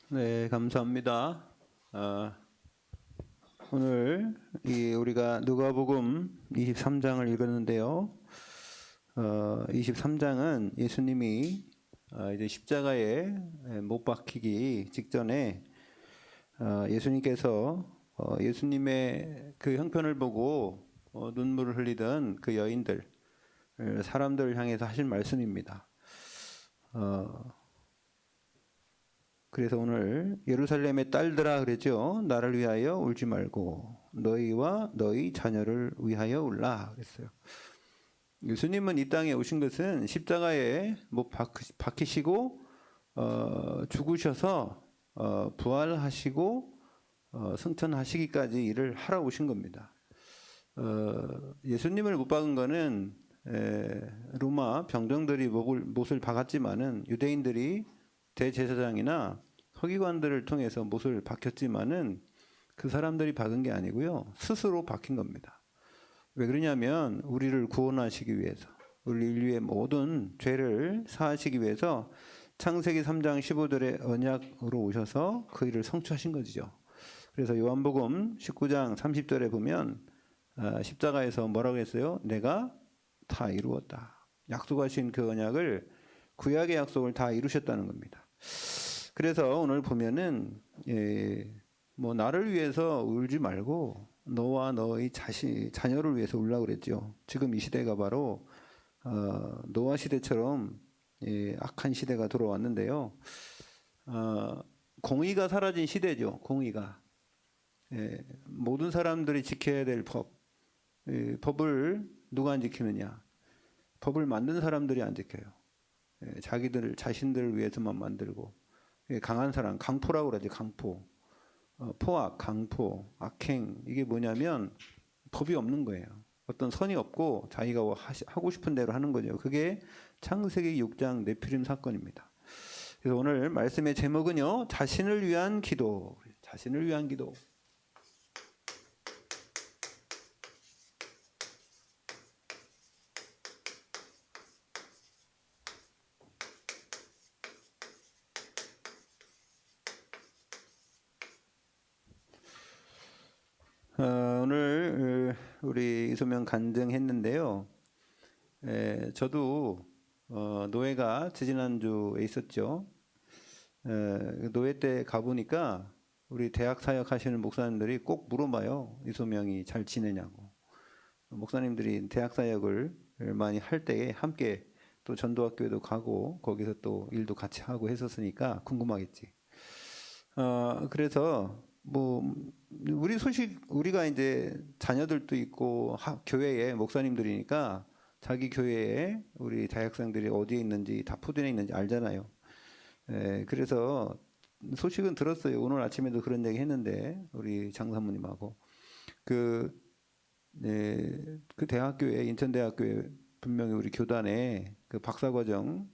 네, 감사합니다. 오늘 우리가 누가복음 23장을 읽었는데요. 23장은 예수님이 이제 십자가에 못 박히기 직전에 예수님께서 예수님의 그 형편을 보고 눈물을 흘리던 그 여인들, 사람들을 향해서 하신 말씀입니다. 그래서 오늘 예루살렘의 딸들아 그랬죠. 나를 위하여 울지 말고 너희와 너희 자녀를 위하여 울라 그랬어요. 예수님은 이 땅에 오신 것은 십자가에 못 박히시고 죽으셔서 부활하시고 승천하시기까지 일을 하러 오신 겁니다. 예수님을 못 박은 거는 로마 병정들이 못을 박았지만은 유대인들이 대제사장이나 서기관들을 통해서 못을 박혔지만은 그 사람들이 박은 게 아니고요. 스스로 박힌 겁니다. 왜 그러냐면 우리를 구원하시기 위해서, 우리 인류의 모든 죄를 사하시기 위해서 창세기 3장 15절의 언약으로 오셔서 그 일을 성취하신 거죠. 그래서 요한복음 19장 30절에 보면 십자가에서 뭐라고 했어요? 내가 다 이루었다. 약속하신 그 언약을, 구약의 약속을 다 이루셨다는 겁니다. 그래서 오늘 보면은 뭐 나를 위해서 울지 말고 너와 너의 자녀를 위해서 울라고 그랬죠. 지금 이 시대가 바로 노아 시대처럼 악한 시대가 들어왔는데요. 공의가 사라진 시대죠. 공의가. 모든 사람들이 지켜야 될 법. 법을 누가 안 지키느냐? 법을 만든 사람들이 안 지켜요. 자신들을 위해서만 만들고, 강한 사람, 강포라고 그러지, 강포. 포악, 강포, 악행, 이게 뭐냐면 법이 없는 거예요. 어떤 선이 없고 자기가 하고 싶은 대로 하는 거죠. 그게 창세기 6장 네피림 사건입니다. 그래서 오늘 말씀의 제목은요, 자신을 위한 기도. 자신을 위한 기도. 오늘 우리 이소명 간증했는데요. 저도 노회가 지지난주에 있었죠. 노회 때 가보니까 우리 대학 사역 하시는 목사님들이 꼭 물어봐요. 이소명이 잘 지내냐고. 목사님들이 대학 사역을 많이 할 때에 함께 또 전도학교에도 가고 거기서 또 일도 같이 하고 했었으니까 궁금하겠지. 그래서 뭐 우리 소식, 우리가 이제 자녀들도 있고 교회에 목사님들이니까 자기 교회에 우리 대학생들이 어디에 있는지 다 포진해 있는지 알잖아요. 그래서 소식은 들었어요. 오늘 아침에도 그런 얘기 했는데 우리 장사모님하고 그 대학교에, 인천대학교에 분명히 우리 교단에 그 박사과정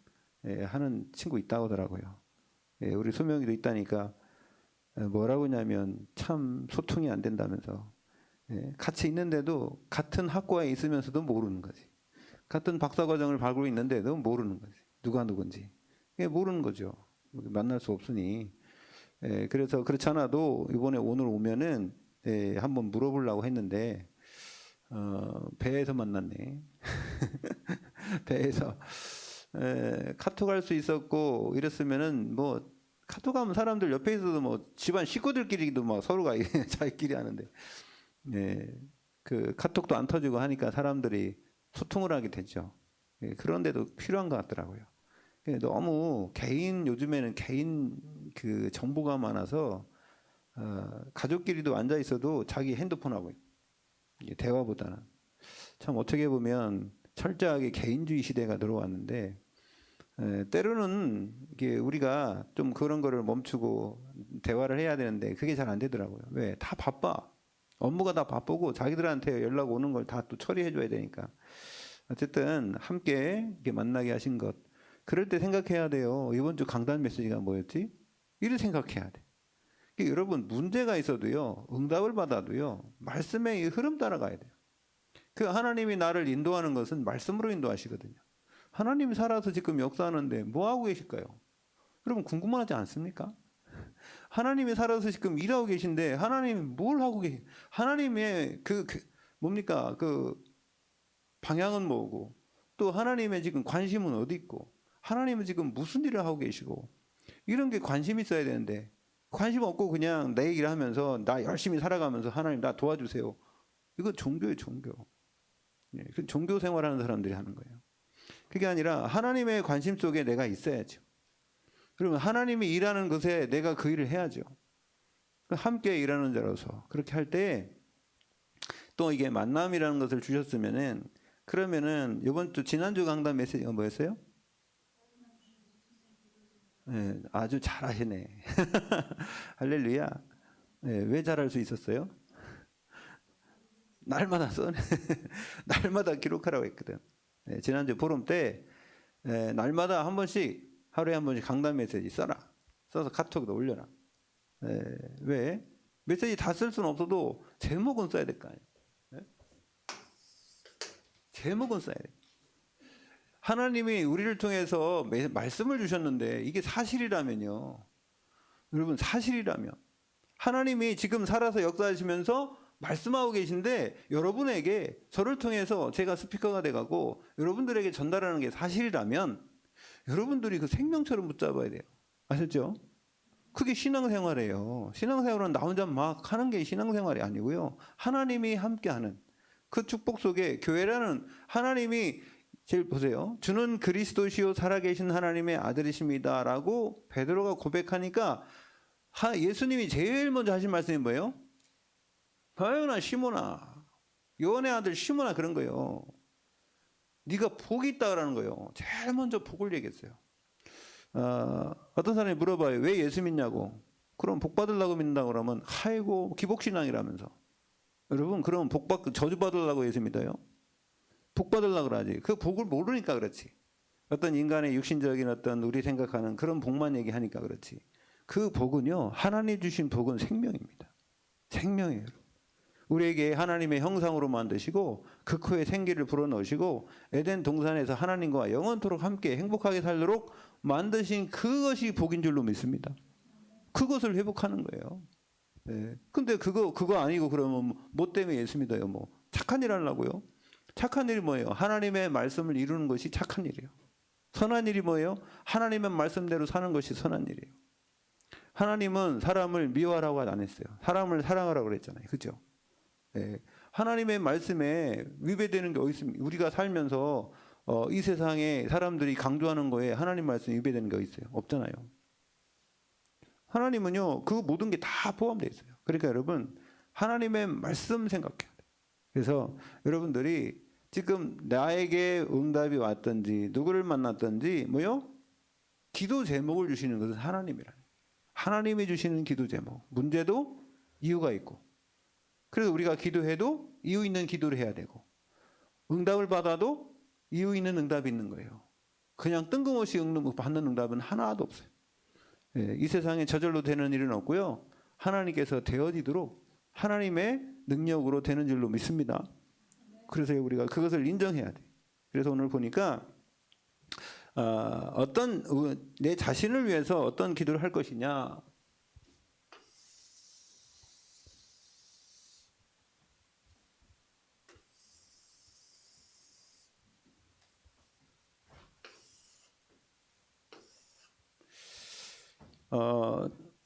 하는 친구 있다고 하더라고요. 우리 소명이도 있다니까 뭐라고 하냐면 참 소통이 안 된다면서. 같이 있는데도 같은 학과에 있으면서도 모르는 거지. 같은 박사과정을 밟고 있는데도 모르는 거지. 누가 누군지. 모르는 거죠. 만날 수 없으니. 그래서 그렇지 않아도 이번에 오늘 오면은 한번 물어보려고 했는데 배에서 만났네. 배에서 카톡 할 수 있었고 이랬으면은 뭐 카톡 하면 사람들 옆에 있어도 뭐 집안 식구들끼리도 막 서로가 자기끼리 하는데 그 카톡도 안 터지고 하니까 사람들이 소통을 하게 되죠. 그런데도 필요한 것 같더라고요. 너무 요즘에는 개인 그 정보가 많아서 가족끼리도 앉아 있어도 자기 핸드폰하고 대화보다는 참 어떻게 보면 철저하게 개인주의 시대가 들어왔는데 때로는 이게 우리가 좀 그런 거를 멈추고 대화를 해야 되는데 그게 잘 안 되더라고요. 왜? 다 바빠. 업무가 다 바쁘고 자기들한테 연락 오는 걸 다 또 처리해 줘야 되니까. 어쨌든 함께 이렇게 만나게 하신 것. 그럴 때 생각해야 돼요. 이번 주 강단 메시지가 뭐였지? 이를 생각해야 돼. 여러분 문제가 있어도요. 응답을 받아도요. 말씀의 이 흐름 따라가야 돼요. 그 하나님이 나를 인도하는 것은 말씀으로 인도하시거든요. 하나님이 살아서 지금 역사하는데 뭐 하고 계실까요? 여러분 궁금하지 않습니까? 하나님이 살아서 지금 일하고 계신데 하나님이 뭘 하고 하나님의 뭡니까? 그 방향은 뭐고 또 하나님의 지금 관심은 어디 있고 하나님은 지금 무슨 일을 하고 계시고 이런 게 관심 있어야 되는데 관심 없고 그냥 내 얘기를 하면서 나 열심히 살아가면서 하나님 나 도와주세요. 이거 종교예요, 종교. 예, 종교 생활하는 사람들이 하는 거예요. 그게 아니라 하나님의 관심 속에 내가 있어야죠. 그러면 하나님이 일하는 것에 내가 그 일을 해야죠. 함께 일하는 자로서 그렇게 할 때 또 이게 만남이라는 것을 주셨으면은 그러면은 이번 주 지난주 강단 메시지가 뭐였어요? 네, 아주 잘하시네. 할렐루야. 네, 왜 잘할 수 있었어요? 날마다 써네. 날마다 기록하라고 했거든. 네, 지난주 포럼 때 날마다 한 번씩 하루에 한 번씩 강단 메시지 써라. 써서 카톡에도 올려라. 왜? 메시지 다 쓸 수는 없어도 제목은 써야 될 거 아니에요. 네? 제목은 써야 돼. 하나님이 우리를 통해서 말씀을 주셨는데 이게 사실이라면요. 여러분 사실이라면 하나님이 지금 살아서 역사하시면서 말씀하고 계신데 여러분에게 저를 통해서 제가 스피커가 돼가고 여러분들에게 전달하는 게 사실이라면 여러분들이 그 생명처럼 붙잡아야 돼요. 아셨죠? 그게 신앙생활이에요. 신앙생활은 나 혼자 막 하는 게 신앙생활이 아니고요. 하나님이 함께하는 그 축복 속에 교회라는 하나님이 제일 보세요. 주는 그리스도시요 살아계신 하나님의 아들이십니다라고 베드로가 고백하니까 예수님이 제일 먼저 하신 말씀이 뭐예요? 바요나 시몬아, 요한의 아들 시몬아 그런 거예요. 네가 복이 있다라는 거예요. 제일 먼저 복을 얘기했어요. 어떤 사람이 물어봐요. 왜 예수 믿냐고. 그럼 복 받으려고 믿는다고 그러면 아이고 기복신앙이라면서. 여러분 그럼 저주 받으려고 예수 믿어요? 복 받으려고 그러지. 그 복을 모르니까 그렇지. 어떤 인간의 육신적인 어떤 우리 생각하는 그런 복만 얘기하니까 그렇지. 그 복은요. 하나님 주신 복은 생명입니다. 생명이에요. 우리에게 하나님의 형상으로 만드시고 극호의 생기를 불어넣으시고 에덴 동산에서 하나님과 영원토록 함께 행복하게 살도록 만드신 그것이 복인 줄로 믿습니다. 그것을 회복하는 거예요. 네. 근데 그거 아니고 그러면 뭐 때문에 예수 믿어요? 뭐 착한 일 하려고요? 착한 일이 뭐예요? 하나님의 말씀을 이루는 것이 착한 일이에요. 선한 일이 뭐예요? 하나님의 말씀대로 사는 것이 선한 일이에요. 하나님은 사람을 미워하라고 안 했어요. 사람을 사랑하라고 그랬잖아요. 그죠? 네. 하나님의 말씀에 위배되는 게 어디 있습니까? 우리가 살면서 이 세상에 사람들이 강조하는 거에 하나님 말씀에 위배되는 게 어디 있어요? 없잖아요. 하나님은요, 그 모든 게 다 포함되어 있어요. 그러니까 여러분, 하나님의 말씀 생각해야 돼요. 그래서 여러분들이 지금 나에게 응답이 왔든지 누구를 만났든지 뭐요? 기도 제목을 주시는 것은 하나님이라는 거예요. 하나님이 주시는 기도 제목. 문제도 이유가 있고. 그래서 우리가 기도해도 이유 있는 기도를 해야 되고 응답을 받아도 이유 있는 응답이 있는 거예요. 그냥 뜬금없이 받는 응답은 하나도 없어요. 예, 이 세상에 저절로 되는 일은 없고요. 하나님께서 되어지도록 하나님의 능력으로 되는 줄로 믿습니다. 그래서 우리가 그것을 인정해야 돼. 그래서 오늘 보니까 내 자신을 위해서 어떤 기도를 할 것이냐.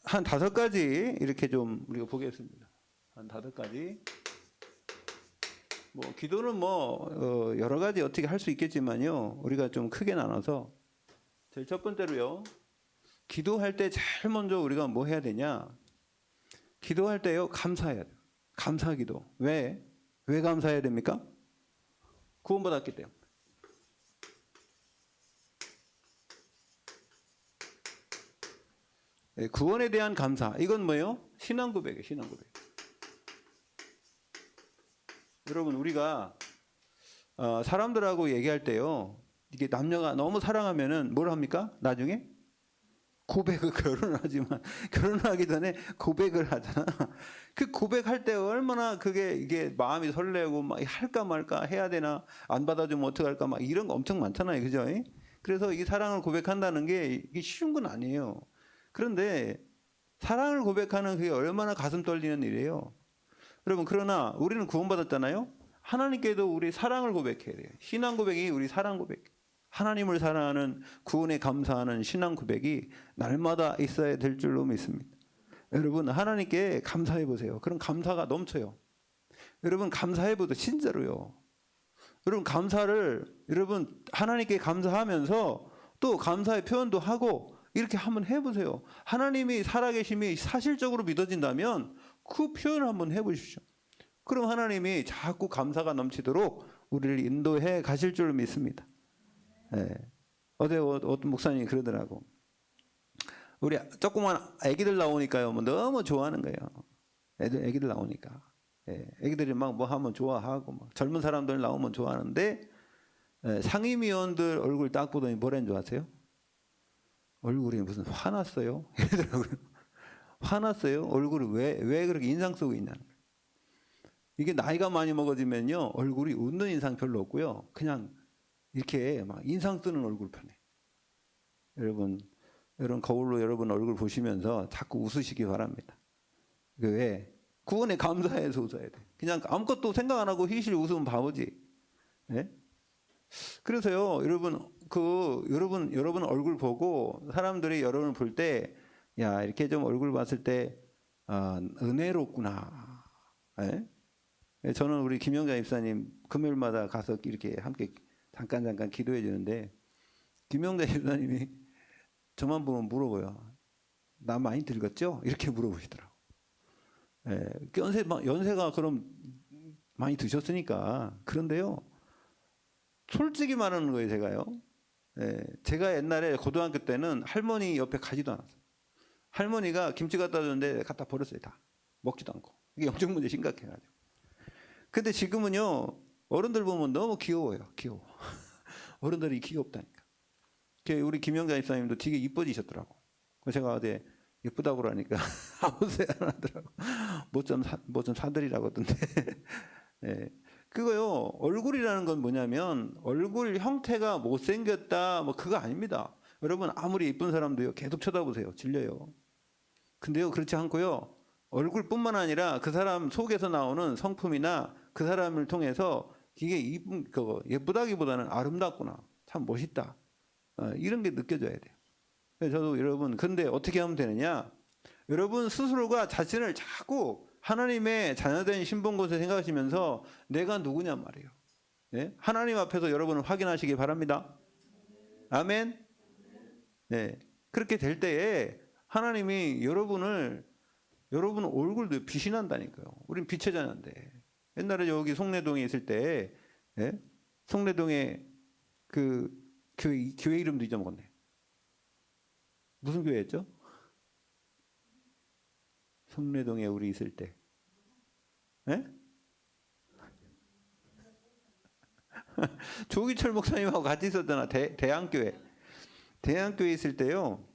한 5가지 이렇게 좀 우리가 보겠습니다. 한 5가지. 뭐 기도는 뭐 여러 가지 어떻게 할 수 있겠지만요. 우리가 좀 크게 나눠서 제일 첫 번째로요. 기도할 때 제일 먼저 우리가 뭐 해야 되냐? 기도할 때요. 감사해야 돼요. 감사기도. 왜 감사해야 됩니까? 구원받았기 때문에. 구원에 대한 감사. 이건 뭐예요? 신앙 고백이에요. 신앙 고백. 여러분 우리가 사람들하고 얘기할 때요. 이게 남녀가 너무 사랑하면은 뭘 합니까? 나중에 고백을 결혼을 하지만 결혼하기 전에 고백을 하잖아. 그 고백할 때 얼마나 이게 마음이 설레고 막 할까 말까 해야 되나 안 받아주면 어떡할까 막 이런 거 엄청 많잖아요. 그죠? 그래서 이 사랑을 고백한다는 게 이게 쉬운 건 아니에요. 그런데 사랑을 고백하는 그게 얼마나 가슴 떨리는 일이에요. 여러분, 그러나 우리는 구원받았잖아요. 하나님께도 우리 사랑을 고백해야 돼요. 신앙 고백이 우리 사랑 고백. 하나님을 사랑하는, 구원에 감사하는 신앙 고백이 날마다 있어야 될 줄로 믿습니다. 여러분, 하나님께 감사해 보세요. 그럼 감사가 넘쳐요. 여러분, 감사해 보세요. 진짜로요. 여러분, 감사를 여러분 하나님께 감사하면서 또 감사의 표현도 하고 이렇게 한번 해보세요. 하나님이 살아계심이 사실적으로 믿어진다면 그 표현을 한번 해보십시오. 그럼 하나님이 자꾸 감사가 넘치도록 우리를 인도해 가실 줄 믿습니다. 네. 어제 어떤 목사님이 그러더라고. 우리 조그만 애기들 나오니까요, 뭐 너무 좋아하는 거예요. 애기들 나오니까. 예, 애기들이 막 뭐 하면 좋아하고, 막 젊은 사람들 나오면 좋아하는데, 상임위원들 얼굴 딱 보더니 뭐라는 줄 아세요? 얼굴이 무슨 화났어요? 이러더라고요. 화났어요? 얼굴이 왜 그렇게 인상 쓰고 있냐는 거예요. 이게 나이가 많이 먹어지면요, 얼굴이 웃는 인상 별로 없고요. 그냥 이렇게 막 인상 쓰는 얼굴 편해. 여러분 거울로 여러분 얼굴 보시면서 자꾸 웃으시기 바랍니다. 그 왜? 구원에 감사해서 웃어야 돼. 그냥 아무것도 생각 안 하고 휘실 웃으면 바보지. 네? 그래서요, 여러분 얼굴 보고 사람들이 여러분을 볼 때, 야, 이렇게 좀 얼굴 봤을 때, 은혜롭구나. 네? 저는 우리 김영자 입사님 금요일마다 가서 이렇게 함께 잠깐 기도해 주는데, 김영자 입사님이 저만 보면 물어봐요. 나 많이 늙었죠? 이렇게 물어보시더라고. 예, 연세가 그럼 많이 드셨으니까. 그런데요, 솔직히 말하는 거예요, 제가요. 예, 제가 옛날에 고등학교 때는 할머니 옆에 가지도 않았어요. 할머니가 김치 갖다 줬는데 갖다 버렸어요, 다. 먹지도 않고. 이게 영적 문제 심각해가지고. 근데 지금은요, 어른들 보면 너무 귀여워요, 귀여워. 어른들이 귀엽다니까. 우리 김영자 입사님도 되게 이뻐지셨더라고. 제가 어제 예쁘다고 그러니까 아무새 안 하더라고. 뭐 좀 사드리라고 하던데. 예. 그거요, 얼굴이라는 건 뭐냐면 얼굴 형태가 못생겼다 뭐 그거 아닙니다. 여러분, 아무리 예쁜 사람도요, 계속 쳐다보세요. 질려요. 근데요, 그렇지 않고요, 얼굴뿐만 아니라 그 사람 속에서 나오는 성품이나 그 사람을 통해서 이게 예쁘다기보다는 아름답구나, 참 멋있다, 이런 게 느껴져야 돼요. 그래서 저도 여러분, 근데 어떻게 하면 되느냐? 여러분 스스로가 자신을 자꾸 하나님의 자녀된 신분곳에 생각하시면서 내가 누구냐 말이에요. 네? 하나님 앞에서 여러분을 확인하시기 바랍니다. 아멘. 네. 그렇게 될 때에 하나님이 여러분 얼굴도 빛이 난다니까요. 우린 빛의 자녀인데. 옛날에 여기 송내동에 있을 때, 네? 송내동에 그 교회 이름도 잊어먹었네. 무슨 교회였죠? 송내동에 우리 있을 때. 네? 조기철 목사님하고 같이 있었잖아. 대안교회. 대안교회 있을 때요,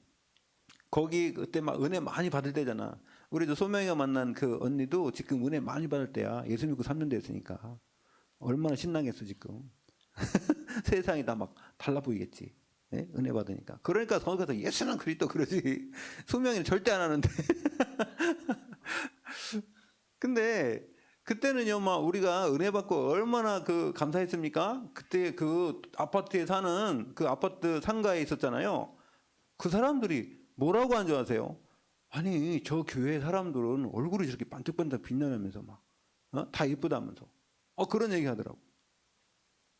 거기 그때 막 은혜 많이 받을 때잖아. 우리도 소명이가 만난 그 언니도 지금 은혜 많이 받을 때야. 예수 믿고 3년 됐으니까. 얼마나 신나겠어 지금. 세상이 다 막 달라 보이겠지. 네? 은혜 받으니까. 그러니까 거기서 예수는 그리스도 그러지. 소명이는 절대 안 하는데. 근데 그때는요, 막 우리가 은혜 받고 얼마나 감사했습니까? 그때 그 아파트에 사는 그 아파트 상가에 있었잖아요. 그 사람들이 뭐라고 한 줄 아세요? 아니, 저 교회 사람들은 얼굴이 저렇게 반짝반짝 빛나면서 막, 다 예쁘다면서. 그런 얘기 하더라고.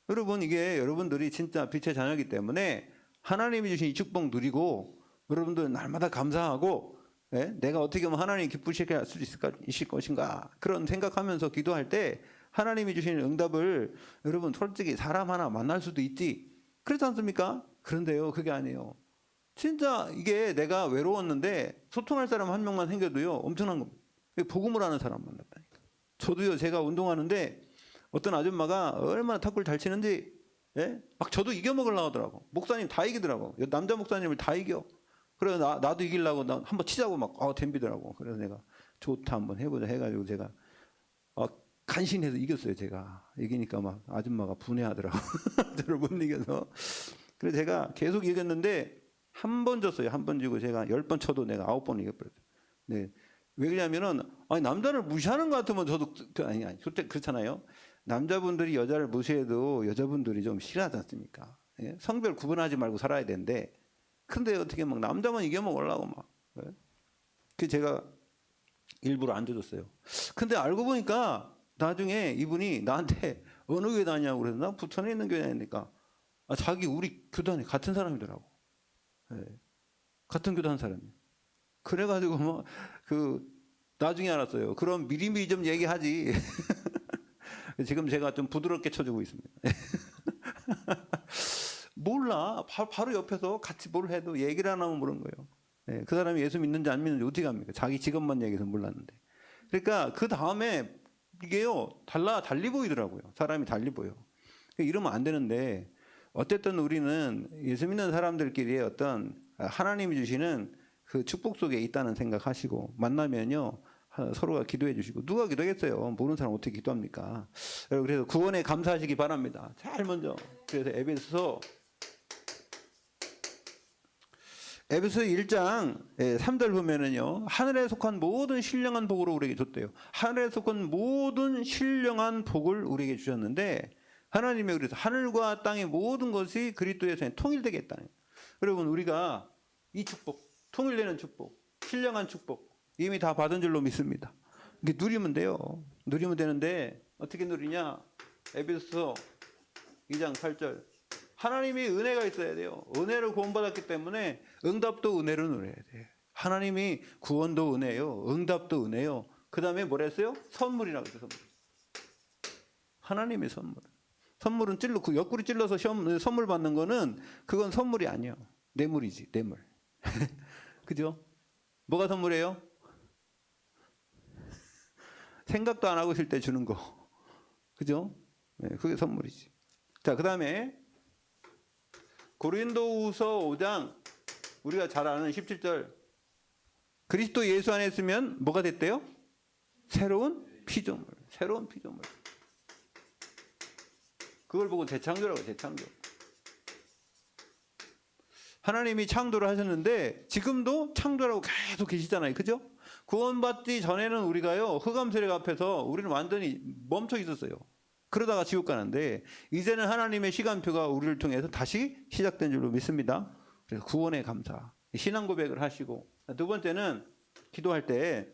여러분, 이게 여러분들이 진짜 빛의 자녀이기 때문에 하나님이 주신 이 축복 누리고, 여러분들 날마다 감사하고, 예? 내가 어떻게 하면 하나님이 기쁘시게 할 수 있을 것인가, 그런 생각하면서 기도할 때 하나님이 주시는 응답을 여러분 솔직히 사람 하나 만날 수도 있지, 그렇지 않습니까? 그런데요, 그게 아니에요. 진짜 이게 내가 외로웠는데 소통할 사람 한 명만 생겨도요, 엄청난 겁니다. 복음을 하는 사람 만났다니까. 저도요, 제가 운동하는데 어떤 아줌마가 얼마나 탁구를 잘 치는지, 예? 막 저도 이겨먹으려고 하더라고. 목사님 다 이기더라고. 남자 목사님을 다 이겨. 그래서 나도 이기려고 한번 치자고 막 덤비더라고. 그래서 내가 좋다, 한번 해보자 해가지고 제가 간신해서 이겼어요. 제가 이기니까 막 아줌마가 분해하더라고. 저를 못 이겨서. 그래서 제가 계속 이겼는데 한 번 졌어요. 한 번 지고 제가 10번 쳐도 내가 9번 이겨버렸어요. 네. 왜 그러냐면은 아니 남자를 무시하는 것 같으면 저도 아니 솔직히 그렇잖아요. 남자분들이 여자를 무시해도 여자분들이 좀 싫어하지 않습니까? 예? 성별 구분하지 말고 살아야 되는데 근데 어떻게 막 남자만 이겨먹으려고 막. 예? 그 제가 일부러 안 줘줬어요. 근데 알고 보니까 나중에 이분이 나한테 어느 교회 다니냐고 그래서 나 부천에 있는 교회 다니니까 아, 자기 우리 교단에 같은 사람이더라고. 예. 같은 교단 사람이. 그래가지고 뭐 그 나중에 알았어요. 그럼 미리미리 좀 얘기하지. 지금 제가 좀 부드럽게 쳐주고 있습니다. 몰라. 바로 옆에서 같이 뭘 해도 얘기를 안 하면 모르는 거예요. 예, 그 사람이 예수 믿는지 안 믿는지 어떻게 합니까? 자기 직업만 얘기해서 몰랐는데. 그러니까 그 다음에 이게요 달리 보이더라고요. 사람이 달리 보여. 이러면 안 되는데 어쨌든 우리는 예수 믿는 사람들끼리의 어떤 하나님이 주시는 그 축복 속에 있다는 생각하시고 만나면요 서로가 기도해 주시고 누가 기도하겠어요? 모르는 사람 어떻게 기도합니까? 그래서 구원에 감사하시기 바랍니다. 제일 먼저 그래서 에베소 1장 3절 보면은요 하늘에 속한 모든 신령한 복으로 우리에게 줬대요. 하늘에 속한 모든 신령한 복을 우리에게 주셨는데 하나님의 그래서 하늘과 땅의 모든 것이 그리스도에서 통일되게 했다는 거예요. 여러분 우리가 이 축복 통일되는 축복 신령한 축복 이미 다 받은 줄로 믿습니다. 이게 누리면 돼요. 누리면 되는데 어떻게 누리냐? 에베소 2장 8절 하나님이 은혜가 있어야 돼요. 은혜를 구원받았기 때문에 응답도 은혜로 누려야 돼요. 하나님이 구원도 은혜요. 응답도 은혜요. 그 다음에 뭐라 했어요? 선물이라고 했어요. 선물. 하나님의 선물. 선물은 그 옆구리 찔러서 선물 받는 거는 그건 선물이 아니에요. 뇌물이지, 뇌물. 그죠? 뭐가 선물이에요? 생각도 안 하고 있을 때 주는 거. 그죠? 네, 그게 선물이지. 자, 그 다음에 고린도후서 5장 우리가 잘 아는 17절 그리스도 예수 안에 있으면 뭐가 됐대요? 새로운 피조물. 새로운 피조물. 그걸 보고 재창조라고 재창조. 하나님이 창조를 하셨는데 지금도 창조라고 계속 계시잖아요. 그죠? 구원받기 전에는 우리가요. 흑암세력 앞에서 우리는 완전히 멈춰 있었어요. 그러다가 지옥 가는데 이제는 하나님의 시간표가 우리를 통해서 다시 시작된 줄로 믿습니다. 그래서 구원에 감사. 신앙 고백을 하시고 두 번째는 기도할 때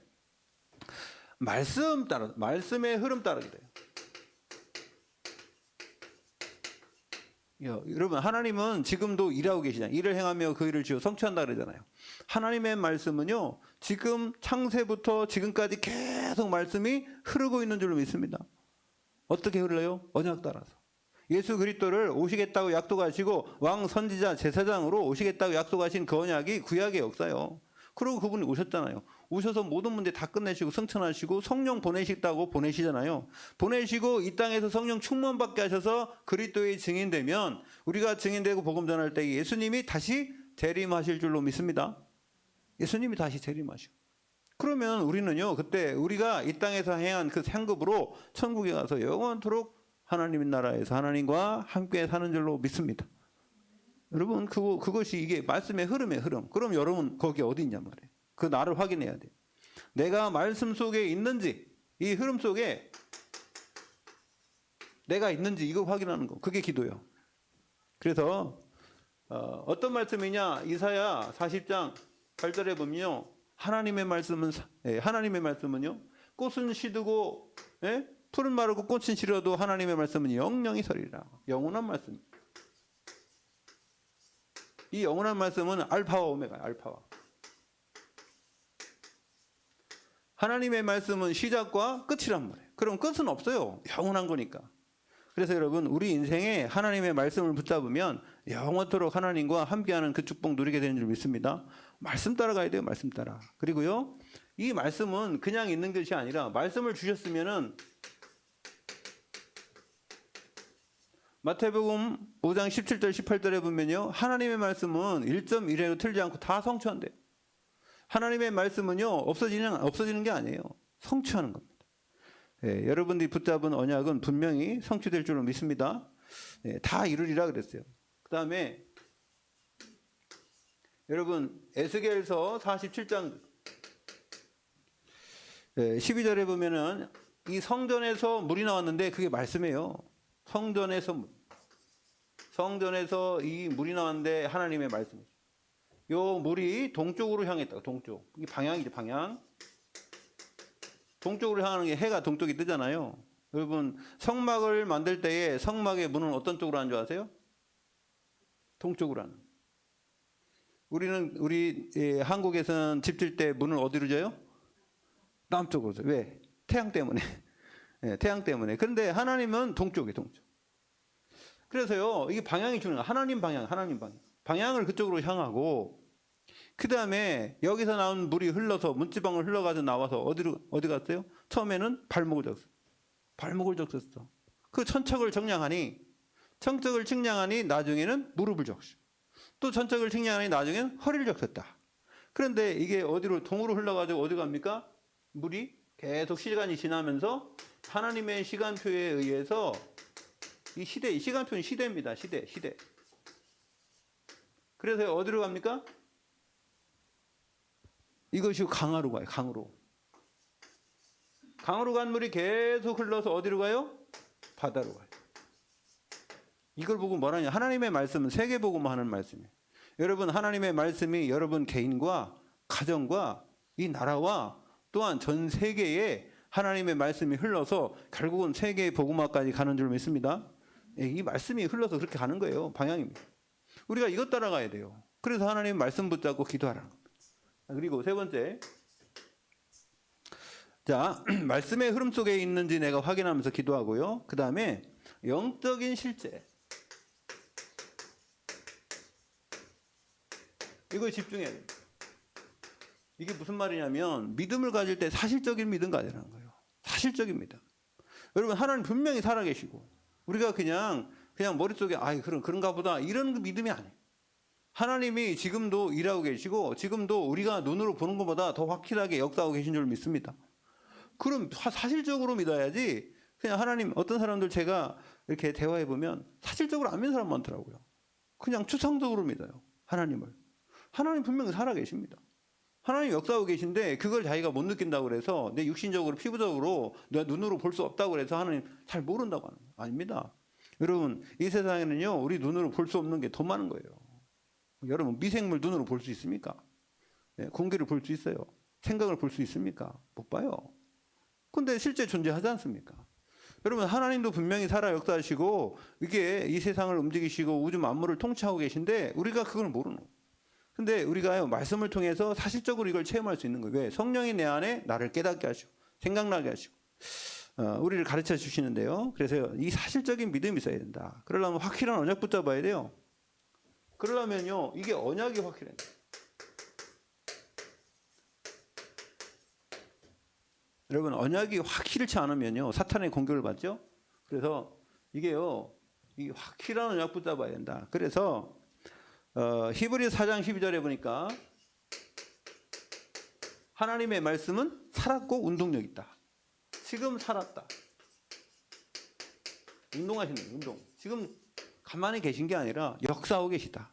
말씀의 흐름 따르게 돼요. 여러분 하나님은 지금도 일하고 계시잖아요. 일을 행하며 그 일을 지어 성취한다 그러잖아요. 하나님의 말씀은요. 지금 창세부터 지금까지 계속 말씀이 흐르고 있는 줄로 믿습니다. 어떻게 흘러요? 언약 따라서. 예수 그리스도를 오시겠다고 약속하시고 왕 선지자 제사장으로 오시겠다고 약속하신 그 언약이 구약의 역사예요. 그리고 그분이 오셨잖아요. 오셔서 모든 문제 다 끝내시고 승천하시고 성령 보내시겠다고 보내시잖아요. 보내시고 이 땅에서 성령 충만받게 하셔서 그리스도의 증인되면 우리가 증인되고 복음 전할 때 예수님이 다시 재림하실 줄로 믿습니다. 예수님이 다시 재림하시고. 그러면 우리는요. 그때 우리가 이 땅에서 행한 그 상급으로 천국에 가서 영원토록 하나님의 나라에서 하나님과 함께 사는 줄로 믿습니다. 여러분 그것이 이게 말씀의 흐름의 흐름. 그럼 여러분 거기 어디 있냐 말이에요. 그 나를 확인해야 돼요. 내가 말씀 속에 있는지 이 흐름 속에 내가 있는지 이거 확인하는 거. 그게 기도예요. 그래서 어떤 말씀이냐 이사야 40장 8절에 보면요. 하나님의 말씀은요. 꽃은 시드고 풀은 마르고 꽃은 시려도 하나님의 말씀은 영영이 서리라. 영원한 말씀. 이 영원한 말씀은 알파와 오메가, 알파와. 하나님의 말씀은 시작과 끝이란 말이에요. 그럼 끝은 없어요. 영원한 거니까. 그래서 여러분 우리 인생에 하나님의 말씀을 붙잡으면 영원토록 하나님과 함께하는 그 축복 누리게 되는 줄 믿습니다. 말씀 따라가야 돼요. 말씀 따라. 그리고요. 이 말씀은 그냥 있는 것이 아니라 말씀을 주셨으면은 마태복음 5장 17절 18절에 보면요. 하나님의 말씀은 1.1회로 틀리지 않고 다 성취한대요. 하나님의 말씀은요. 없어지는 게 아니에요. 성취하는 겁니다. 여러분들이 붙잡은 언약은 분명히 성취될 줄로 믿습니다. 다 이루리라 그랬어요. 그 다음에 여러분 에스겔서 47장 12절에 보면은 이 성전에서 물이 나왔는데 그게 말씀이에요. 성전에서 이 물이 나왔는데 하나님의 말씀이죠. 요 물이 동쪽으로 향했다. 동쪽. 이게 방향이죠, 방향. 동쪽으로 향하는 게 해가 동쪽이 뜨잖아요. 여러분 성막을 만들 때에 성막의 문은 어떤 쪽으로 하는 줄 아세요? 동쪽으로 하는. 우리 한국에서는 집 질 때 문을 어디로 져요? 남쪽으로 져요. 왜? 태양 때문에. 태양 때문에. 그런데 하나님은 동쪽이에요, 동쪽. 그래서요, 이게 방향이 중요해요. 하나님 방향. 방향을 그쪽으로 향하고, 그 다음에 여기서 나온 물이 흘러서, 문지방을 흘러가서 나와서 어디 갔어요? 처음에는 발목을 적셨어. 그 천척을 측량하니 나중에는 무릎을 적셔. 또 천척을 측량하니 나중에는 허리를 적셨다. 그런데 이게 어디로, 동으로 흘러가지고 어디 갑니까? 물이 계속 시간이 지나면서 하나님의 시간표에 의해서 이 시간표는 시대입니다. 시대. 그래서 어디로 갑니까? 이것이 강으로 가요. 강으로 간 물이 계속 흘러서 어디로 가요? 바다로 가요. 이걸 보고 뭐라냐? 하나님의 말씀은 세계복음을 하는 말씀이에요. 여러분 하나님의 말씀이 여러분 개인과 가정과 이 나라와 또한 전 세계에 하나님의 말씀이 흘러서 결국은 세계의 복음화까지 가는 줄 믿습니다. 이 말씀이 흘러서 그렇게 가는 거예요. 방향입니다. 우리가 이것 따라가야 돼요. 그래서 하나님 말씀 붙잡고 기도하라는 겁니다. 그리고 세 번째, 자, 말씀의 흐름 속에 있는지 내가 확인하면서 기도하고요. 그 다음에 영적인 실제, 이거에 집중해야 됩니다. 이게 무슨 말이냐면 믿음을 가질 때 사실적인 믿음 가지라는 거예요. 사실적인 믿음. 여러분 하나님 분명히 살아계시고 우리가 그냥 머릿속에 그런가 보다 이런 믿음이 아니에요. 하나님이 지금도 일하고 계시고 지금도 우리가 눈으로 보는 것보다 더 확실하게 역사하고 계신 줄 믿습니다. 그럼 사실적으로 믿어야지. 그냥 하나님, 어떤 사람들 제가 이렇게 대화해 보면 사실적으로 안 믿는 사람 많더라고요. 그냥 추상적으로 믿어요. 하나님을. 하나님 분명히 살아계십니다. 하나님 역사하고 계신데 그걸 자기가 못 느낀다고 그래서 내 육신적으로 피부적으로 내가 눈으로 볼 수 없다고 그래서 하나님 잘 모른다고 하는 거예요. 아닙니다. 여러분 이 세상에는요 우리 눈으로 볼 수 없는 게 더 많은 거예요. 여러분 미생물 눈으로 볼 수 있습니까? 공기를 볼 수 있어요. 생각을 볼 수 있습니까? 못 봐요. 근데 실제 존재하지 않습니까? 여러분 하나님도 분명히 살아 역사하시고 이게 이 세상을 움직이시고 우주 만물을 통치하고 계신데 우리가 그걸 모르는 거예요. 근데 우리가 말씀을 통해서 사실적으로 이걸 체험할 수 있는 거예요. 왜? 성령이 내 안에 나를 깨닫게 하시고 생각나게 하시고 우리를 가르쳐 주시는데요. 그래서 이 사실적인 믿음이 있어야 된다. 그러려면 확실한 언약 붙잡아야 돼요. 그러려면요 이게 언약이 확실해요. 여러분 언약이 확실치 않으면요 사탄의 공격을 받죠. 그래서 이게요 이 확실한 언약 붙잡아야 된다. 그래서 히브리서 4장 12절에 보니까 하나님의 말씀은 살았고 운동력 있다. 지금 살았다. 운동하시는 거예요. 운동. 지금 가만히 계신 게 아니라 역사하고 계시다.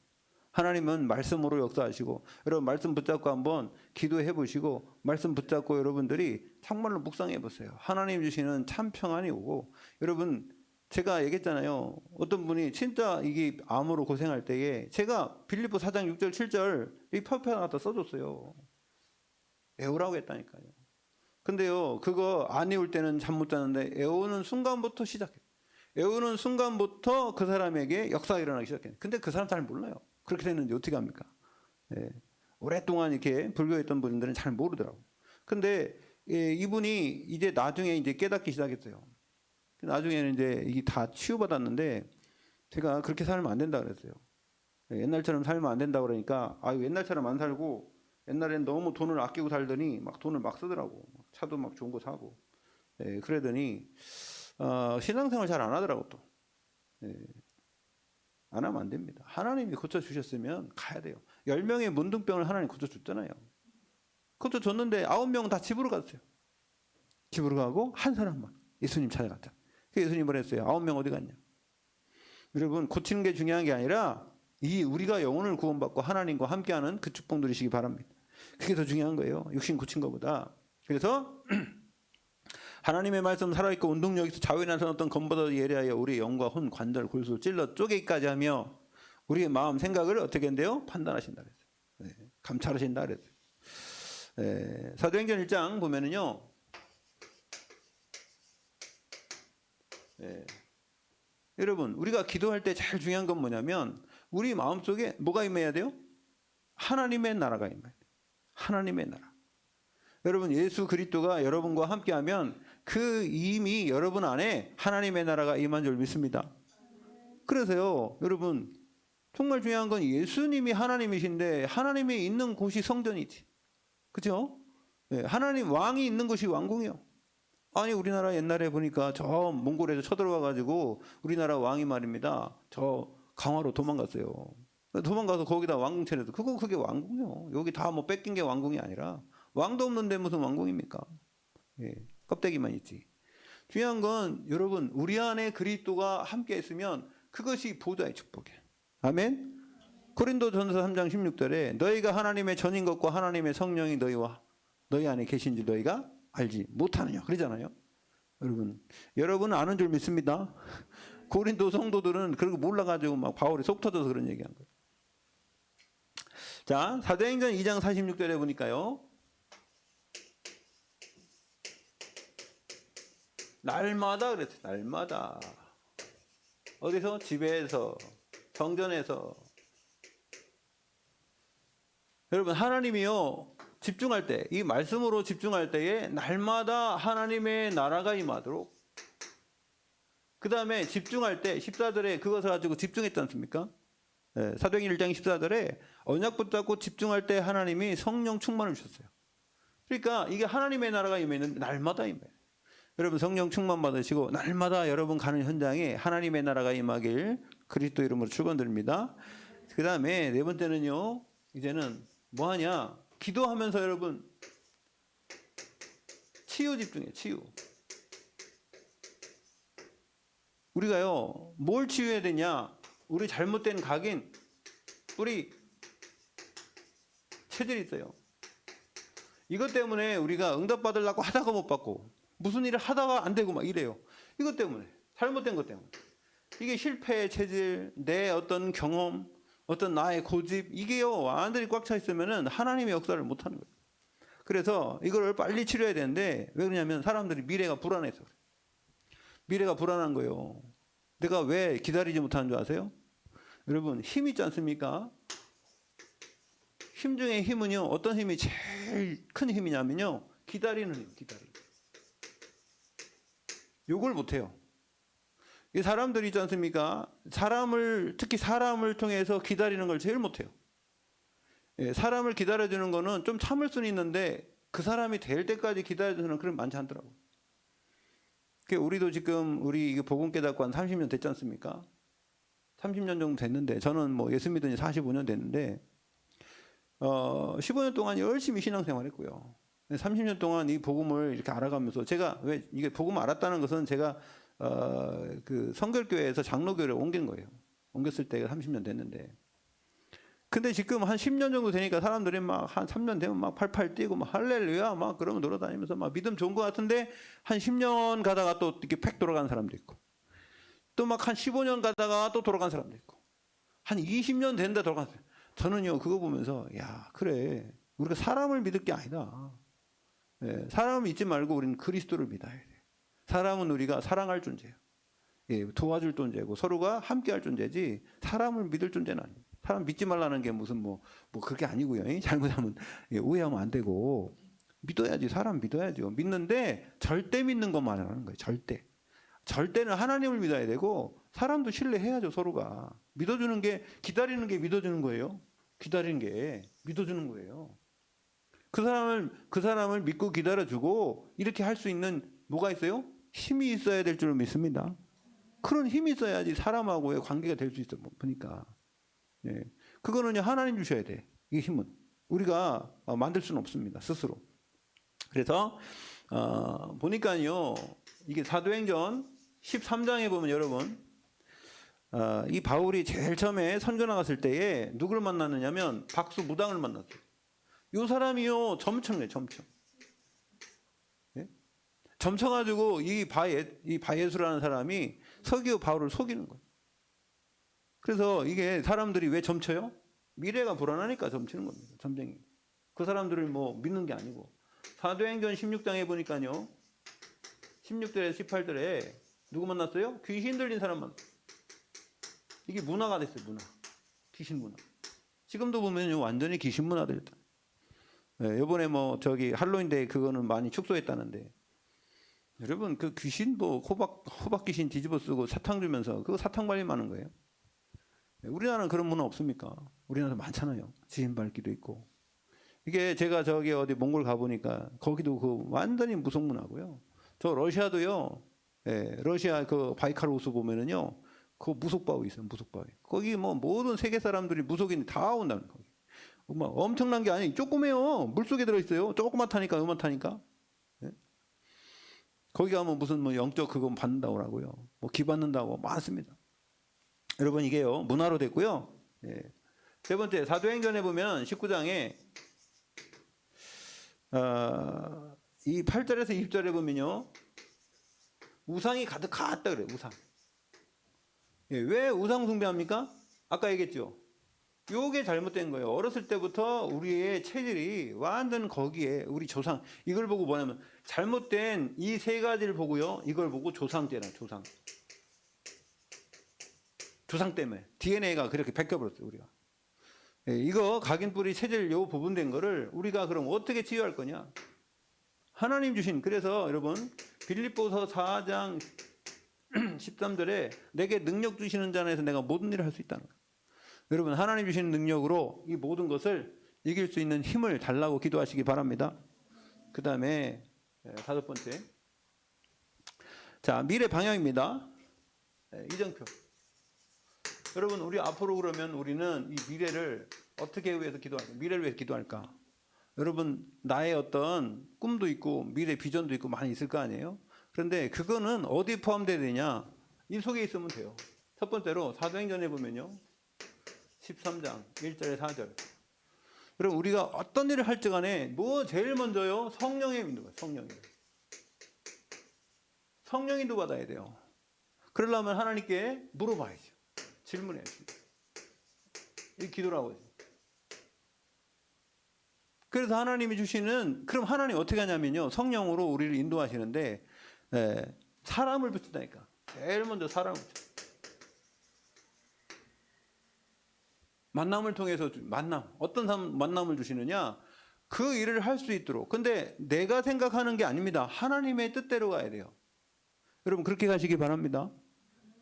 하나님은 말씀으로 역사하시고 여러분 말씀 붙잡고 한번 기도해 보시고 말씀 붙잡고 여러분들이 정말로 묵상해 보세요. 하나님 주시는 참 평안이 오고 여러분 제가 얘기했잖아요. 어떤 분이 진짜 이게 암으로 고생할 때에 제가 빌립보 4장 6절 7절 이 펴펴 갖다 써줬어요. 외우라고 했다니까요. 근데요 그거 안 외울 때는 잠 못 자는데 외우는 순간부터 시작해요. 외우는 순간부터 그 사람에게 역사가 일어나기 시작해요. 근데 그 사람 잘 몰라요. 그렇게 됐는지 어떻게 합니까? 오랫동안 이렇게 불교했던 분들은 잘 모르더라고요. 근데 이분이 이제 나중에 이제 깨닫기 시작했어요. 나중에는 이제 이게 다 치유받았는데 제가 그렇게 살면 안 된다 그랬어요. 옛날처럼 살면 안 된다 그러니까 옛날처럼 안 살고 옛날엔 너무 돈을 아끼고 살더니 막 돈을 막 쓰더라고. 차도 막 좋은 거 사고. 그러더니 신앙생활 잘 안 하더라고 또. 안 하면 안 됩니다. 하나님이 고쳐주셨으면 가야 돼요. 10명의 문둥병을 하나님 고쳐줬잖아요. 고쳐줬는데 9명 다 집으로 갔어요. 집으로 가고 한 사람만 예수님 찾아갔다. 예수님을 했어요. 9명 어디 갔냐? 여러분 고치는 게 중요한 게 아니라 우리가 영혼을 구원받고 하나님과 함께하는 그 축복 누리시기 바랍니다. 그게 더 중요한 거예요. 육신 고친 것보다. 그래서 하나님의 말씀 살아있고 운동력이 자유인한 어떤 검보다 예리하여 우리의 영과 혼, 관절, 골수 찔러 쪼개기까지 하며 우리의 마음 생각을 어떻게 한대요? 판단하신다 그랬어요. 네, 감찰하신다 그랬어요. 네, 사도행전 1장 보면은요. 네, 여러분 우리가 기도할 때 제일 중요한 건 뭐냐면 우리 마음속에 뭐가 임해야 돼요? 하나님의 나라가 임해야 돼요. 하나님의 나라. 여러분 예수 그리스도가 여러분과 함께하면 그 이미 여러분 안에 하나님의 나라가 임한 줄 믿습니다. 그래서요 여러분 정말 중요한 건 예수님이 하나님이신데 하나님이 있는 곳이 성전이지. 그렇죠? 네, 하나님 왕이 있는 곳이 왕궁이요. 아니 우리나라 옛날에 보니까 저 몽골에서 쳐들어와 가지고 우리나라 왕이 말입니다. 저 강화로 도망갔어요. 도망가서 거기다 왕궁 차려서 그게 왕궁이요. 여기 다 뭐 뺏긴 게 왕궁이 아니라 왕도 없는데 무슨 왕궁입니까? 예, 껍데기만 있지. 중요한 건 여러분 우리 안에 그리스도가 함께 있으면 그것이 보좌의 축복이에요. 아멘. 고린도전서 3장 16절에 너희가 하나님의 전인 것과 하나님의 성령이 너희 안에 계신지 너희가 알지 못하느냐 그러잖아요. 여러분 아는 줄 믿습니다. 고린도 성도들은 그런 거 몰라가지고 막 바울이 속 터져서 그런 얘기한 거예요. 자, 사도행전 2장 46절에 보니까요. 날마다 그랬어요. 날마다. 어디서? 집에서, 성전에서. 여러분 하나님이요. 집중할 때, 이 말씀으로 집중할 때에 날마다 하나님의 나라가 임하도록 그 다음에 집중할 때 14절에 그것을 가지고 집중했지 않습니까? 네, 사도행전 1장 14절에 언약 붙잡고 집중할 때 하나님이 성령 충만을 주셨어요. 그러니까 이게 하나님의 나라가 임하는 날마다 임해요. 여러분 성령 충만 받으시고 날마다 여러분 가는 현장에 하나님의 나라가 임하길 그리스도 이름으로 축원드립니다. 그 다음에 네 번째는요. 이제는 뭐하냐? 기도하면서 여러분 치유 집중해요. 치유. 우리가요. 뭘 치유해야 되냐? 우리 잘못된 각인 우리 체질이 있어요. 이것 때문에 우리가 응답받으려고 하다가 못 받고 무슨 일을 하다가 안 되고 막 이래요. 이것 때문에 잘못된 것 때문에 이게 실패의 체질, 내 어떤 경험, 어떤 나의 고집 이게요 완전히 꽉 차 있으면은 하나님의 역사를 못 하는 거예요. 그래서 이걸 빨리 치료해야 되는데 왜 그러냐면 사람들이 미래가 불안해서 그래요. 미래가 불안한 거예요. 내가 왜 기다리지 못하는 줄 아세요? 여러분 힘 있지 않습니까? 힘 중에 힘은요 어떤 힘이 제일 큰 힘이냐면요 기다리는 힘, 기다리는. 요걸 못해요. 이 사람들이 있지 않습니까? 특히 사람을 통해서 기다리는 걸 제일 못해요. 예, 사람을 기다려주는 거는 좀 참을 수는 있는데 그 사람이 될 때까지 기다려주는 그런 많지 않더라고요. 우리도 지금 우리 복음 깨닫고 한 30년 됐지 않습니까? 30년 정도 됐는데 저는 뭐 예수 믿은 지 45년 됐는데 15년 동안 열심히 신앙생활했고요. 30년 동안 이 복음을 이렇게 알아가면서 제가 왜 이게 복음을 알았다는 것은 제가 그 성결교회에서 장로교회를 옮긴 거예요. 옮겼을 때가 30년 됐는데 근데 지금 한 10년 정도 되니까 사람들이 막 한 3년 되면 막 팔팔 뛰고 막 할렐루야 막 그러면 돌아다니면서 막 믿음 좋은 것 같은데 한 10년 가다가 또 이렇게 팩 돌아가는 사람도 있고 또 막 한 15년 가다가 또 돌아간 사람도 있고 한 20년 된다 돌아간 사람. 저는요 그거 보면서 야 그래 우리가 사람을 믿을 게 아니다. 예, 사람을 믿지 말고 우리는 그리스도를 믿어야 돼. 사람은 우리가 사랑할 존재예요. 예, 도와줄 존재고 서로가 함께할 존재지 사람을 믿을 존재는 아니에요. 사람 믿지 말라는 게 무슨 뭐 그게 아니고요. 잘못하면 오해하면 안 되고 믿어야지. 사람 믿어야죠. 믿는데 절대 믿는 것만 하는 거예요. 절대. 절대는 하나님을 믿어야 되고 사람도 신뢰해야죠. 서로가. 믿어주는 게 기다리는 게 믿어주는 거예요. 기다리는 게 믿어주는 거예요. 그 사람을 믿고 기다려주고 이렇게 할 수 있는 뭐가 있어요? 힘이 있어야 될 줄 믿습니다. 그런 힘이 있어야지 사람하고의 관계가 될 수 있어 보니까. 예. 그거는 하나님 주셔야 돼. 이 힘은 우리가 만들 수는 없습니다. 스스로. 그래서 보니까요. 이게 사도행전 13장에 보면 여러분 이 바울이 제일 처음에 선교 나갔을 때에 누구를 만났느냐면 박수 무당을 만났어요. 이 사람이요 점청이에요. 점청. 점쳐가지고 이 바예수라는 사람이 서기오 바울을 속이는 거예요. 그래서 이게 사람들이 왜 점쳐요? 미래가 불안하니까 점치는 겁니다. 점쟁이. 그 사람들을 뭐 믿는 게 아니고. 사도행전 16장에 보니까요. 16절에 18절에 누구 만났어요? 귀신 들린 사람 만났어요. 이게 문화가 됐어요. 문화. 귀신 문화. 지금도 보면요. 완전히 귀신 문화 됐다. 네, 이번에 뭐 저기 할로윈데이 그거는 많이 축소했다는데 여러분 그 귀신 뭐 호박 귀신 뒤집어 쓰고 사탕 주면서 그거 사탕 발림하는 거예요. 네, 우리나라는 그런 문화 없습니까? 우리나라 많잖아요. 지인 밟기도 있고. 이게 제가 저기 어디 몽골 가보니까 거기도 그 완전히 무속 문화고요. 저 러시아도요. 예, 러시아 그 바이칼 호수 보면은요. 그 무속바위 있어요. 무속바위. 거기 뭐 모든 세계 사람들이 무속인이 다 온다는 거예요. 뭐 엄청난 게 아니 조그매요. 물속에 들어있어요. 조그맣다니까 요만타니까. 예? 거기 가면 무슨 뭐 영적 그거 받는다고 하고요. 뭐 기 받는다고 많습니다. 여러분 이게요. 문화로 됐고요. 예. 세 번째 사도행전에 보면 19장에 이 8절에서 20절에 보면요. 우상이 가득하다 그래요. 우상. 예, 왜 우상 숭배합니까? 아까 얘기했죠. 요게 잘못된 거예요. 어렸을 때부터 우리의 체질이 완전 거기에 우리 조상 이걸 보고 뭐냐면 잘못된 이 세 가지를 보고요. 이걸 보고 조상죄라 조상. 조상 때문에 DNA가 그렇게 베껴버렸어요. 우리가. 예, 이거 각인뿌리 체질 요 부분된 거를 우리가 그럼 어떻게 치유할 거냐? 하나님 주신 그래서 여러분 빌립보서 4장 13절에 내게 능력 주시는 자 안에서 내가 모든 일을 할 수 있다는 거예요. 여러분 하나님 주시는 능력으로 이 모든 것을 이길 수 있는 힘을 달라고 기도하시기 바랍니다. 그 다음에 다섯 번째 자 미래 방향입니다. 이정표. 여러분 우리 앞으로 그러면 우리는 이 미래를 어떻게 위해서 기도할까? 미래를 위해서 기도할까? 여러분 나의 어떤 꿈도 있고 미래 비전도 있고 많이 있을 거 아니에요? 그런데 그거는 어디 포함되어야 되냐? 이 속에 있으면 돼요. 첫 번째로 사도행전에 보면요. 13장 1절에 4절. 그럼 우리가 어떤 일을 할지 간에 뭐 제일 먼저요? 성령의 인도. 성령 인도 받아야 돼요. 그러려면 하나님께 물어봐야죠. 질문해야죠. 이 기도라고 하죠. 그래서 하나님이 주시는 그럼 하나님 어떻게 하냐면요. 성령으로 우리를 인도하시는데 사람을 붙인다니까. 제일 먼저 사람을 붙여. 만남을 통해서 어떤 만남을 주시느냐? 그 일을 할 수 있도록. 근데 내가 생각하는 게 아닙니다. 하나님의 뜻대로 가야 돼요. 여러분 그렇게 가시기 바랍니다.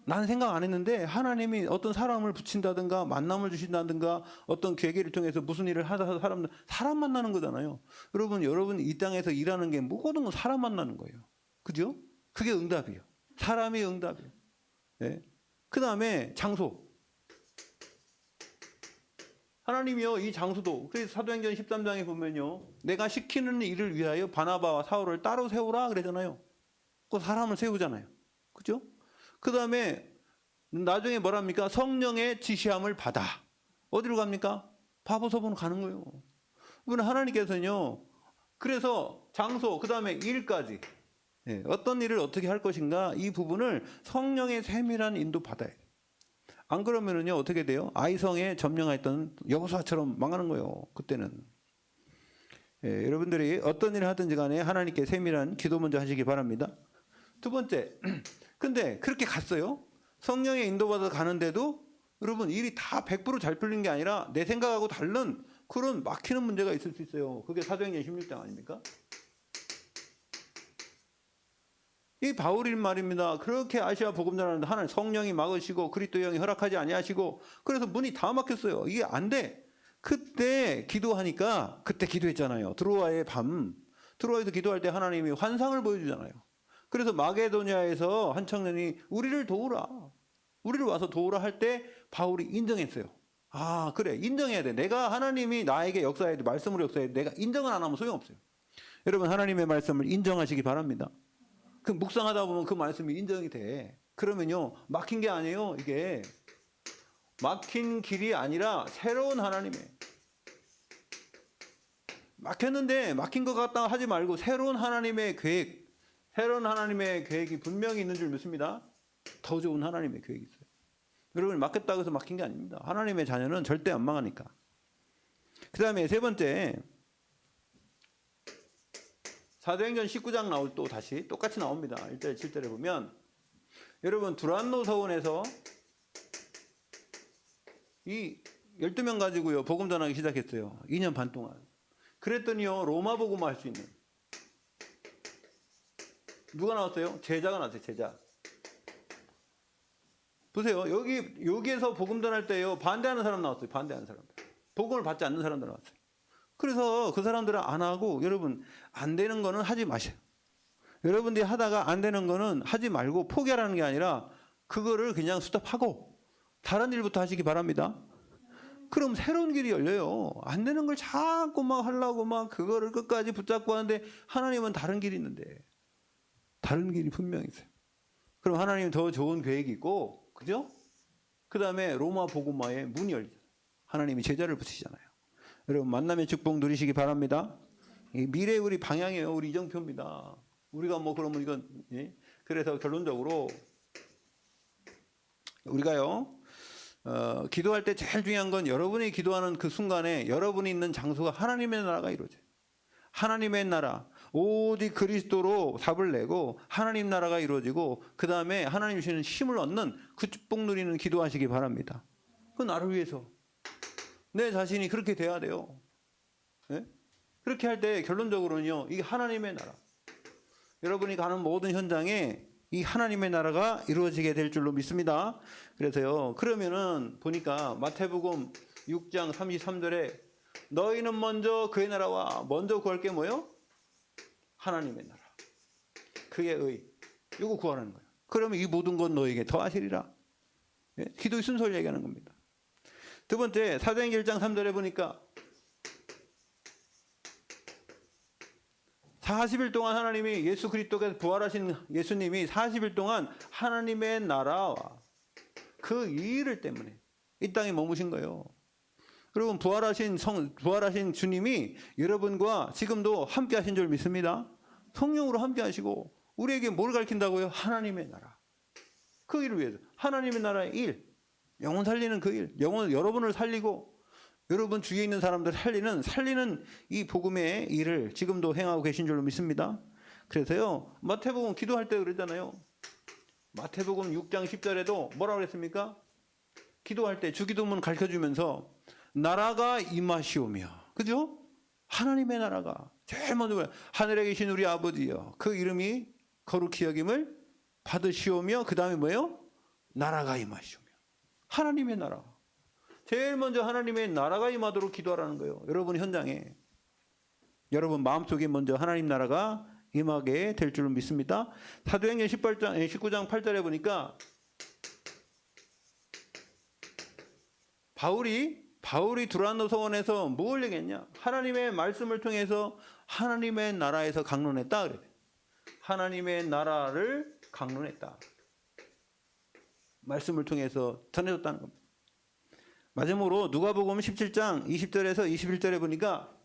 난 생각 안 했는데 하나님이 어떤 사람을 붙인다든가 만남을 주신다든가 어떤 계기를 통해서 무슨 일을 하다 사람 만나는 거잖아요. 여러분 이 땅에서 일하는 게 모든 건 사람 만나는 거예요. 그죠? 그게 응답이에요. 사람이 응답이에요. 네. 그 다음에 장소. 하나님이요 이 장소도 그래서 사도행전 13장에 보면요 내가 시키는 일을 위하여 바나바와 사울을 따로 세우라 그러잖아요. 그 사람을 세우잖아요. 그죠? 그 다음에 나중에 뭐랍니까? 성령의 지시함을 받아. 어디로 갑니까? 바보서본 가는 거예요. 이번에 하나님께서는요 그래서 장소 그 다음에 일까지 어떤 일을 어떻게 할 것인가 이 부분을 성령의 세밀한 인도 받아야 돼요. 안 그러면은요 어떻게 돼요? 아이성에 점령했던 여호수아처럼 망하는 거예요. 그때는 여러분들이 어떤 일을 하든지 간에 하나님께 세밀한 기도 먼저 하시기 바랍니다. 두 번째, 근데 그렇게 갔어요. 성령의 인도받아 가는데도 여러분 일이 다 100%잘 풀린 게 아니라 내 생각하고 다른 그런 막히는 문제가 있을 수 있어요. 그게 사도행전 16장 아닙니까? 이 바울이 말입니다. 그렇게 아시아 복음 전하는데 하나님 성령이 막으시고 그리스도의 영이 허락하지 아니하시고 그래서 문이 다 막혔어요. 이게 안 돼. 그때 기도하니까 그때 기도했잖아요. 드로아의 밤. 드로아에서 기도할 때 하나님이 환상을 보여주잖아요. 그래서 마게도냐에서 한 청년이 우리를 도우라. 우리를 와서 도우라 할 때 바울이 인정했어요. 아 그래 인정해야 돼. 내가 하나님이 나에게 역사해야 돼. 말씀으로 역사해야 돼. 내가 인정을 안 하면 소용없어요. 여러분 하나님의 말씀을 인정하시기 바랍니다. 그 묵상하다 보면 그 말씀이 인정이 돼. 그러면요 막힌 게 아니에요. 이게 막힌 길이 아니라 새로운 하나님의 막혔는데 막힌 것 같다 하지 말고 새로운 하나님의 계획 새로운 하나님의 계획이 분명히 있는 줄 믿습니다. 더 좋은 하나님의 계획이 있어요. 여러분 맡겼다고 해서 맡긴 게 아닙니다. 하나님의 자녀는 절대 안 망하니까. 그 다음에 세 번째, 사도행전 19장 나올 또 다시 똑같이 나옵니다. 1절 7절에 보면 여러분 두란노 서원에서 이 12명 가지고요 복음 전하기 시작했어요. 2년 반 동안. 그랬더니요 로마 복음 할 수 있는 누가 나왔어요? 제자가 나왔어요. 제자. 보세요. 여기에서 복음 전할 때요 반대하는 사람 나왔어요. 반대하는 사람들. 복음을 받지 않는 사람들 나왔어요. 그래서 그 사람들은 안 하고 여러분 안 되는 거는 하지 마세요. 여러분들이 하다가 안 되는 거는 하지 말고 포기하라는 게 아니라 그거를 그냥 스톱하고 다른 일부터 하시기 바랍니다. 그럼 새로운 길이 열려요. 안 되는 걸 자꾸 막 하려고 막 그거를 끝까지 붙잡고 하는데 하나님은 다른 길이 있는데 다른 길이 분명히 있어요. 그럼 하나님은 더 좋은 계획이 있고 그죠? 그 다음에 로마 복음화의 문이 열리죠. 하나님이 제자를 붙이시잖아요. 여러분 만남의 축복 누리시기 바랍니다. 이 미래 우리 방향이에요. 우리 이정표입니다. 우리가 뭐 그러면 이건 예? 그래서 결론적으로 우리가요 기도할 때 제일 중요한 건 여러분이 기도하는 그 순간에 여러분이 있는 장소가 하나님의 나라가 이루어져요. 하나님의 나라 오직 그리스도로 답을 내고 하나님 나라가 이루어지고 그 다음에 하나님 주시는 힘을 얻는 그 축복 누리는 기도하시기 바랍니다. 그 나를 위해서 내 자신이 그렇게 돼야 돼요. 네? 그렇게 할 때 결론적으로는요 이게 하나님의 나라 여러분이 가는 모든 현장에 이 하나님의 나라가 이루어지게 될 줄로 믿습니다. 그래서요 그러면은 보니까 마태복음 6장 33절에 너희는 먼저 그의 나라와 먼저 구할 게 뭐예요? 하나님의 나라 그의 의 이거 구하라는 거예요. 그러면 이 모든 건 너에게 더하시리라. 예? 기도의 순서를 얘기하는 겁니다. 두 번째 사도행전 1장 3절에 보니까 40일 동안 하나님이 예수 그리스도께서 부활하신 예수님이 40일 동안 하나님의 나라와 그 일을 때문에 이 땅에 머무신 거예요. 여러분 부활하신 주님이 여러분과 지금도 함께 하신 줄 믿습니다. 성령으로 함께 하시고 우리에게 뭘 가르친다고요? 하나님의 나라. 그 일을 위해서 하나님의 나라의 일, 영혼 살리는 그 일, 영혼 여러분을 살리고 여러분 주위에 있는 사람들 살리는 이 복음의 일을 지금도 행하고 계신 줄로 믿습니다. 그래서요 마태복음 기도할 때 그러잖아요. 마태복음 6장 10절에도 뭐라고 그랬습니까? 기도할 때 주기도문 가르쳐주면서 나라가 임하시오며 그죠? 하나님의 나라가 제일 먼저 하늘에 계신 우리 아버지여 그 이름이 거룩히 여김을 받으시오며 그 다음에 뭐예요? 나라가 임하시오며 하나님의 나라 제일 먼저 하나님의 나라가 임하도록 기도하라는 거예요. 여러분 현장에 여러분 마음속에 먼저 하나님 나라가 임하게 될 줄로 믿습니다. 사도행전 19장 8절에 보니까 바울이 두란노 서원에서 뭘 얘기했냐? 하나님의 말씀을 통해서 하나님의 나라에서 강론했다 그래요. 하나님의 나라를 강론했다. 말씀을 통해서 전해줬다는 겁니다. 마지막으로 누가복음 17장 20절에서 21절에 보니까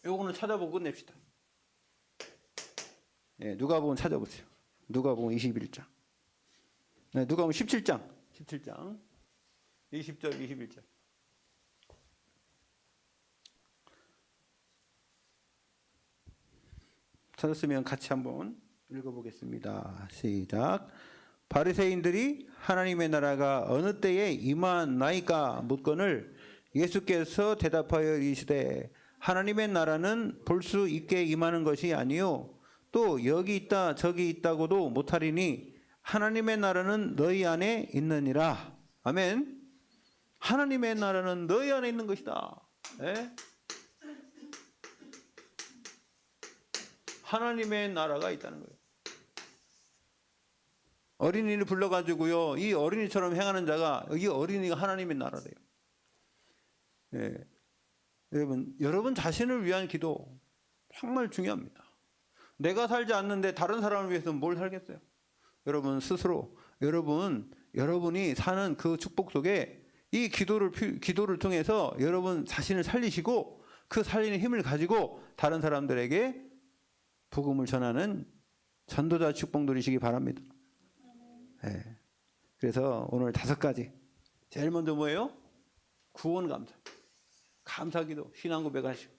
요거는 찾아보고 끝냅시다. 네, 누가복음 찾아보세요. 누가복음 21장. 네, 누가복음 17장 20절 21절. 찾았으면 같이 한번 읽어보겠습니다. 시작. 바리새인들이 하나님의 나라가 어느 때에 임하나이까 묻거늘 예수께서 대답하여 이르시되 하나님의 나라는 볼 수 있게 임하는 것이 아니요 또 여기 있다 저기 있다고도 못하리니 하나님의 나라는 너희 안에 있느니라. 아멘. 하나님의 나라는 너희 안에 있는 것이다. 네? 하나님의 나라가 있다는 거예요. 어린이를 불러가지고요 이 어린이처럼 행하는 자가 이 어린이가 하나님의 나라래요. 예. 여러분 자신을 위한 기도 정말 중요합니다. 내가 살지 않는데 다른 사람을 위해서 뭘 살겠어요? 여러분 스스로 여러분이 사는 그 축복 속에 이 기도를 통해서 여러분 자신을 살리시고 그 살리는 힘을 가지고 다른 사람들에게 복음을 전하는 전도자 축복 누리시기 바랍니다. 네. 그래서 오늘 5가지. 제일 먼저 뭐예요? 구원 감사. 감사기도, 신앙 고백하시고.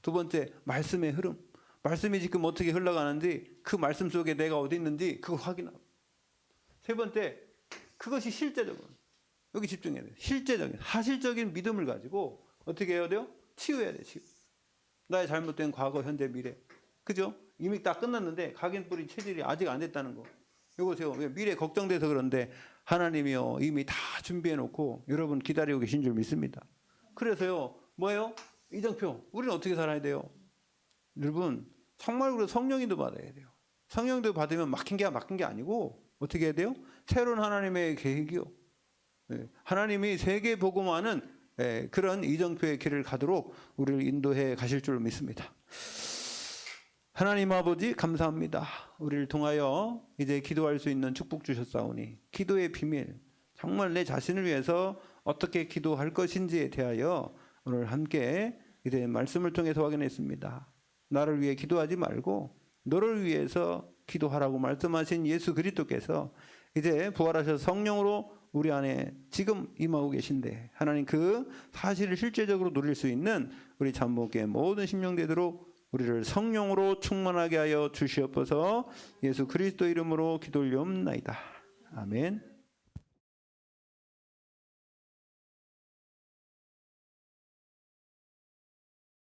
두 번째, 말씀의 흐름. 말씀이 지금 어떻게 흘러가는지, 그 말씀 속에 내가 어디 있는지 그걸 확인하고. 세 번째, 그것이 실제적으로. 여기 집중해야 돼요. 실제적인, 사실적인 믿음을 가지고 어떻게 해야 돼요? 치유해야 돼요. 치유. 나의 잘못된 과거, 현재, 미래. 그죠? 이미 다 끝났는데 각인 뿌리 체질이 아직 안 됐다는 거. 이거 제가 미래 걱정돼서 그런데 하나님이요 이미 다 준비해 놓고 여러분 기다리고 계신 줄 믿습니다. 그래서요 뭐예요? 이정표 우리는 어떻게 살아야 돼요? 여러분 정말 우리 성령인도 받아야 돼요. 성령도 받으면 막힌 게 아니고 어떻게 해야 돼요? 새로운 하나님의 계획이요. 하나님이 세계 복음화는 그런 이정표의 길을 가도록 우리를 인도해 가실 줄 믿습니다. 하나님 아버지 감사합니다. 우리를 통하여 이제 기도할 수 있는 축복 주셨사오니 기도의 비밀 정말 내 자신을 위해서 어떻게 기도할 것인지에 대하여 오늘 함께 이제 말씀을 통해서 확인했습니다. 나를 위해 기도하지 말고 너를 위해서 기도하라고 말씀하신 예수 그리스도께서 이제 부활하셔서 성령으로 우리 안에 지금 임하고 계신데 하나님 그 사실을 실제적으로 누릴 수 있는 우리 잠목의 모든 심령되도록 우리를 성령으로 충만하게 하여 주시옵소서. 예수 그리스도 이름으로 기도 올리옵나이다. 아멘.